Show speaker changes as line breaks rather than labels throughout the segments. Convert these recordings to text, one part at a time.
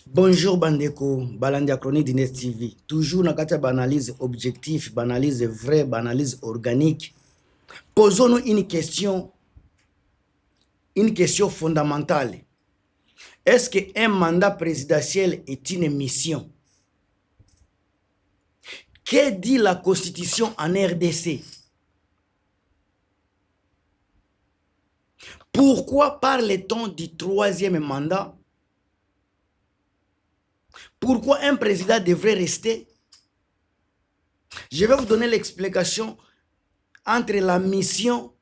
Bonjour Bandeko, Balandia Chronique d'Ines TV. Toujours dans une analyse objective, analyse vraie, analyse organique. Posons-nous une question fondamentale. Est-ce qu'un mandat présidentiel est une mission? Que dit la Constitution en RDC? Pourquoi parle-t-on du troisième mandat? Pourquoi un président devrait rester? Je vais vous donner l'explication entre la mission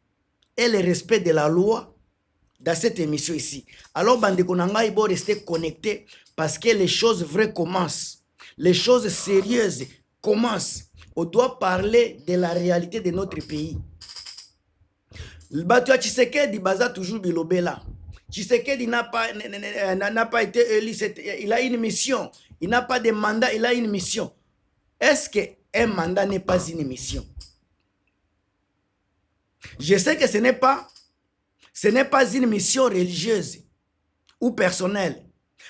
et le respect de la loi dans cette émission ici. Alors, Bandeko Nanga, il faut rester connecté parce que les choses vraies commencent. Les choses sérieuses commencent. On doit parler de la réalité de notre pays. Le Batua Tshisekedi baza toujours bilobela. Tshisekedi n'a pas été élu, il a une mission. Il n'a pas de mandat, il a une mission. Est-ce qu'un mandat n'est pas une mission? Je sais que ce n'est pas une mission religieuse ou personnelle.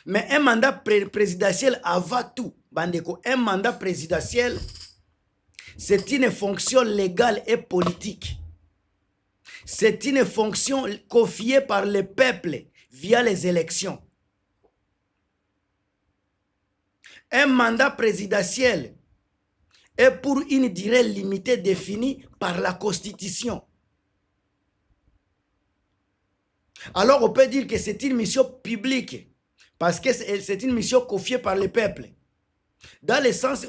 Mais un mandat présidentiel avant tout, Bandeko, un mandat présidentiel, c'est une fonction légale et politique. C'est une fonction confiée par le peuple via les élections. Un mandat présidentiel est pour une durée limitée définie par la Constitution. Alors on peut dire que c'est une mission publique parce que c'est une mission confiée par le peuple. Dans le sens,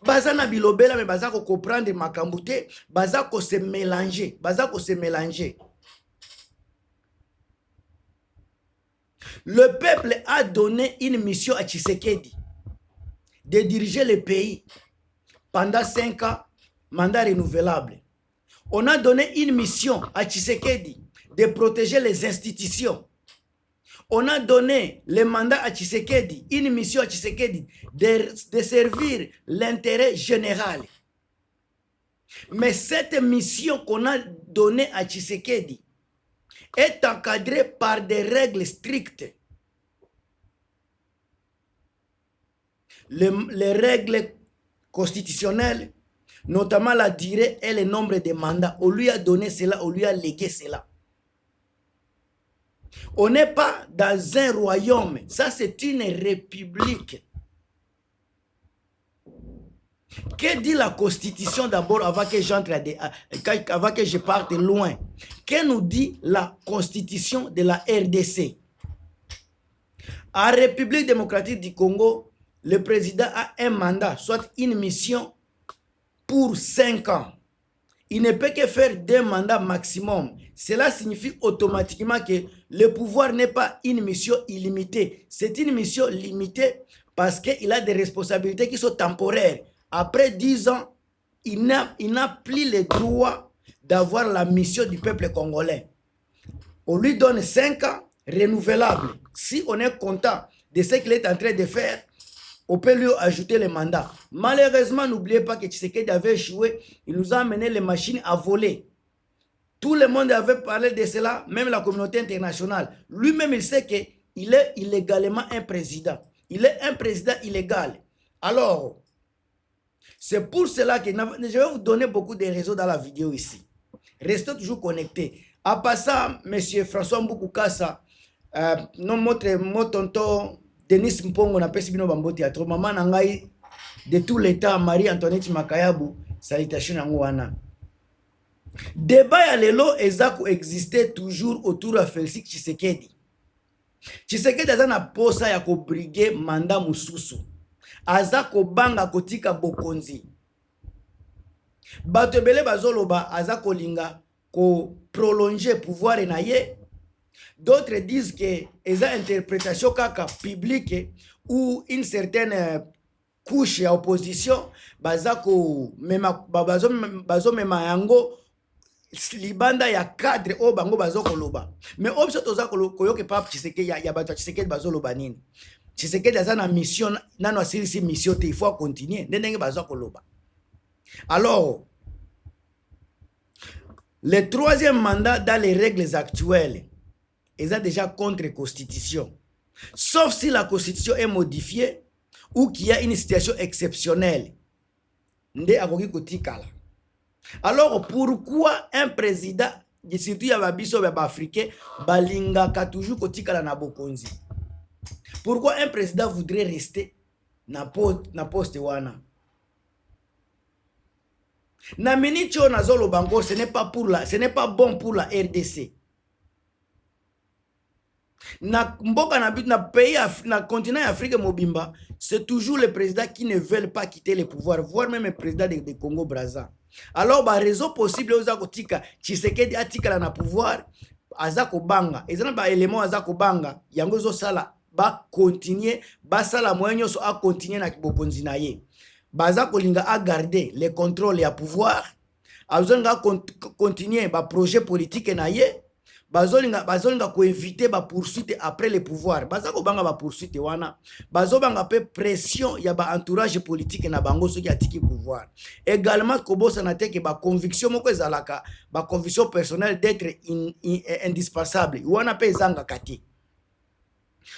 baza na bilobela mais baza ko comprendre makambute, baza ko se mélanger, Le peuple a donné une mission à Tshisekedi de diriger le pays pendant 5 ans, mandat renouvelable. On a donné une mission à Tshisekedi de protéger les institutions. On a donné le mandat à Tshisekedi, une mission à Tshisekedi de servir l'intérêt général. Mais cette mission qu'on a donnée à Tshisekedi est encadrée par des règles strictes. Les règles constitutionnelles, notamment la durée et le nombre de mandats. On lui a donné cela, on lui a légué cela. On n'est pas dans un royaume, ça c'est une république. Que dit la Constitution d'abord avant que je parte loin? Que nous dit la Constitution de la RDC? En République démocratique du Congo, le président a un mandat, soit une mission pour 5 ans. Il ne peut que faire 2 mandats maximum. Cela signifie automatiquement que le pouvoir n'est pas une mission illimitée. C'est une mission limitée parce qu'il a des responsabilités qui sont temporaires. Après 10 ans, il n'a plus le droit d'avoir la mission du peuple congolais. On lui donne 5 ans renouvelables. Si on est content de ce qu'il est en train de faire, on peut lui ajouter le mandat. Malheureusement, n'oubliez pas que Tshisekedi avait échoué. Il nous a amené les machines à voler. Tout le monde avait parlé de cela, même la communauté internationale. Lui-même, il sait qu'il est illégalement un président. Il est un président illégal. Alors, c'est pour cela que je vais vous donner beaucoup de réseaux dans la vidéo ici. Restez toujours connectés. À part ça, M. François Mboukoukassa, mon tonton Denis Mpongo na pesi bino bambo théâtre, maman nangai de tout l'état, Marie-Antoinette Makayabu, salutation yango wana. Débat ya lelo ezako exister toujours autour de Félix Tshisekedi. Tshisekedi aza na posa ya ko briguer mandat mususu. Aza ko banga kotika bokonzi. Bato ebele bazoloba aza ko linga ko prolonger pouvoir na ye. D'autres disent que les interprétations publique ou une certaine couche d'opposition, bazako mema yango libanda ya cadre o bango bazoko loba. Mais option toza koyoke pa Tshisekedi ya bato Tshisekedi bazoloba nini. Tshisekedi aza na mission nano asilisi mission te, il faut continuer ndenge bazoko loba. Alors le troisième mandat dans les règles actuelles, ils ont déjà contre la Constitution. Sauf si la Constitution est modifiée ou qu'il y a une situation exceptionnelle. Alors, pourquoi un président, surtout il y a des Africains, balingaka toujours kotikala na bokonzi? Pourquoi un président voudrait rester na poste wana? Na minute on azolo bango, ce n'est pas bon pour la RDC. Na mboka na pays na continent Afrique mobimba, c'est toujours les présidents qui ne veulent pas quitter le pouvoir, voire même le président de Congo Brazza. Alors ba raison possible oza kotika Tshisekedi atika na pouvoir azako banga. Ezana ba élément azako banga, yango zo sala ba continuer, ba sala moyenyo so a continuer na kibokonzi na ye. Baza kolinga a garder le contrôle ya pouvoir, azonga continuer ba projet politique na ye. Bazolinga ko éviter ba poursuite après le pouvoir. Baza ko banga ba poursuite wana. Bazo banga pe pression ya ba entourage politique na bango soki atiki pouvoir. Également ko bosa na teke ba conviction moko ezalaka, ba conviction personnelle d'être indispensable. Wana pe zanga kati.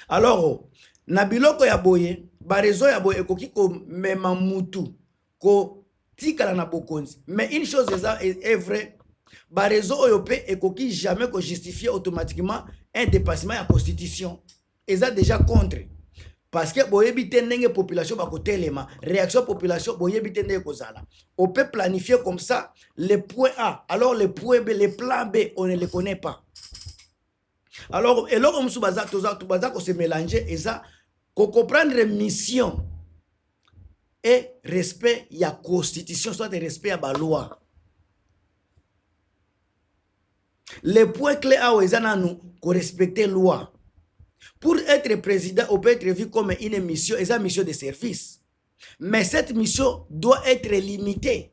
Alors, na biloko ya boye, ba réseau ya boye ekoki ko mema mutu ko tikala na bokonzi. Mais une chose est vraie. Ba réseau oyope ekoki jamais ko justifier automatiquement un dépassement de la constitution. Ils ont déjà contre. Parce que boyebi tendenge population ba kotelema, réaction population boyebi tendenge kozala. On peut planifier comme ça le point A, alors le point B, le plan B, on ne le connaît pas. Alors et là comme baza ko se mélanger et ça ko comprendre mission et respect ya constitution, soit respect à la loi. Le point clé à nous qu'on respecte la loi. Pour être président, on peut être vu comme une mission, et une mission de service. Mais cette mission doit être limitée.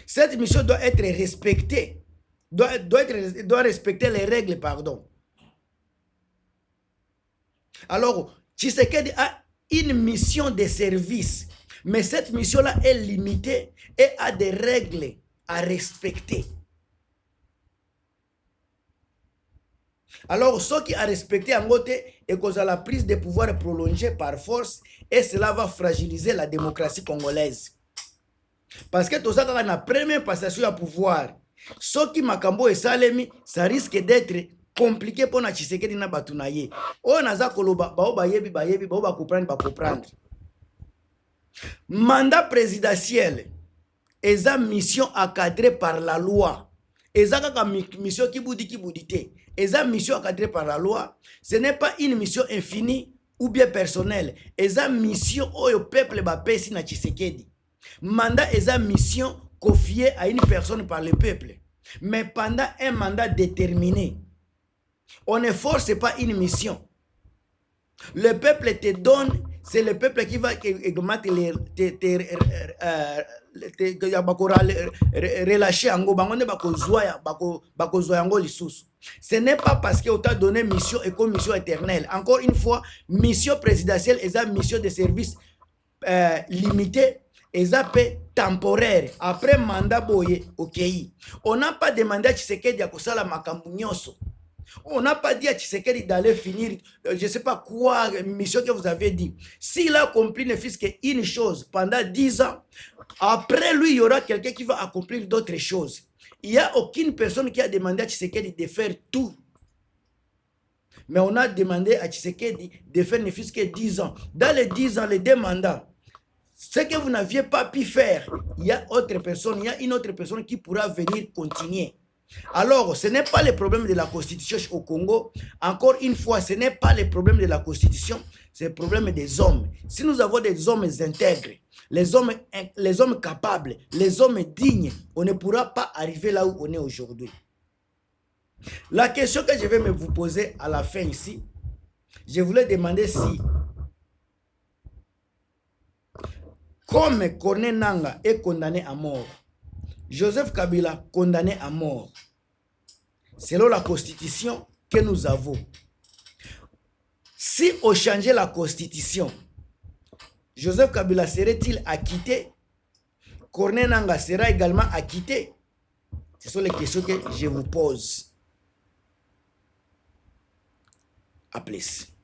Cette mission doit être respectée. Doit respecter les règles, pardon. Alors, Tshisekedi a une mission de service. Mais cette mission-là est limitée et a des règles à respecter. Alors, ce qui a respecté en côté et cause à la prise de pouvoir prolongée par force, et cela va fragiliser la démocratie congolaise. Parce que tout ça, dans la première passation à pouvoir, ce qui makambo et salemi, ça risque d'être compliqué pour na Tshisekedi na batunaye. On a za koloba, ba yebi, ba comprendre. Mandat présidentiel, et sa mission encadrée par la loi. Et ça, mission qui boudite. Et sa mission encadrée par la loi, ce n'est pas une mission infinie ou bien personnelle. Et sa mission au peuple bapesi na Tshisekedi. Mandat et sa mission confiée à une personne par le peuple. Mais pendant un mandat déterminé, on ne force pas une mission. Le peuple te donne, c'est le peuple qui va relâcher en ce n'est pas parce qu'on t'a donné mission et comme mission éternelle. Encore une fois, mission présidentielle et une mission de service limitée et ça temporaire. Après mandat boye, ok. On n'a pas demandé à Tshisekedi à Kosala makambu nyonso. On n'a pas dit à Tshisekedi d'aller finir, je ne sais pas quoi, mission que vous avez dit. S'il a accompli ne fût qu'une chose pendant 10 ans, après lui, il y aura quelqu'un qui va accomplir d'autres choses. Il n'y a aucune personne qui a demandé à Tshisekedi de faire tout. Mais on a demandé à Tshisekedi de faire ne fût que 10 ans. Dans les 10 ans, les 2 mandats, ce que vous n'aviez pas pu faire, il y a autre personne, il y a une autre personne qui pourra venir continuer. Alors, ce n'est pas le problème de la Constitution au Congo. Encore une fois, ce n'est pas le problème de la Constitution, c'est le problème des hommes. Si nous avons des hommes intègres, les hommes capables, les hommes dignes, on ne pourra pas arriver là où on est aujourd'hui. La question que je vais me vous poser à la fin ici, je voulais demander si, comme Corneille Nangaa est condamné à mort, Joseph Kabila condamné à mort, selon la constitution que nous avons, si on changeait la constitution, Joseph Kabila serait-il acquitté? Corneille Nangaa sera également acquitté? Ce sont les questions que je vous pose. À plus.